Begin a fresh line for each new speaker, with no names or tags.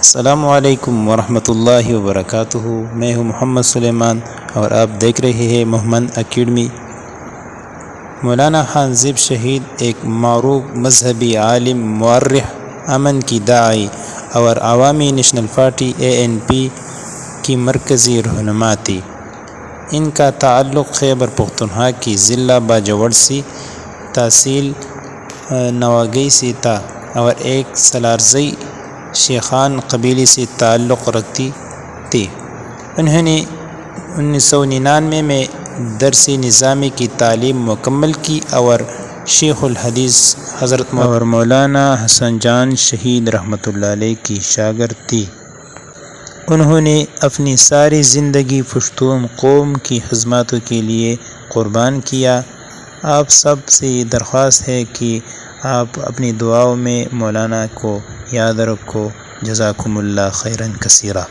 السلام علیکم ورحمۃ اللہ وبرکاتہ۔ میں ہوں محمد سلیمان اور آپ دیکھ رہے ہیں محمد اکیڈمی۔ مولانا حنظب شہید ایک معروف مذہبی عالم، مورخ، امن کی داعی اور عوامی نیشنل پارٹی ANP کی مرکزی رہنما تھی۔ ان کا تعلق خیبر پختونخوا کی ضلع باجوڑ سے تحصیل نواگئی سے تھا اور ایک سالارزئی شیخان قبیلے سے تعلق رکھتی تھی۔ انہوں نے 1999 میں درس نظامی کی تعلیم مکمل کی اور شیخ الحدیث حضرت مولانا حسن جان شہید رحمۃ اللہ علیہ کی شاگرد تھی۔ انہوں نے اپنی ساری زندگی پشتون قوم کی خدمتوں کے لیے قربان کیا۔ آپ سب سے یہ درخواست ہے کہ آپ اپنی دعاؤں میں مولانا کو یاد رکھو۔ جزاکم اللہ خیرا کثیرا۔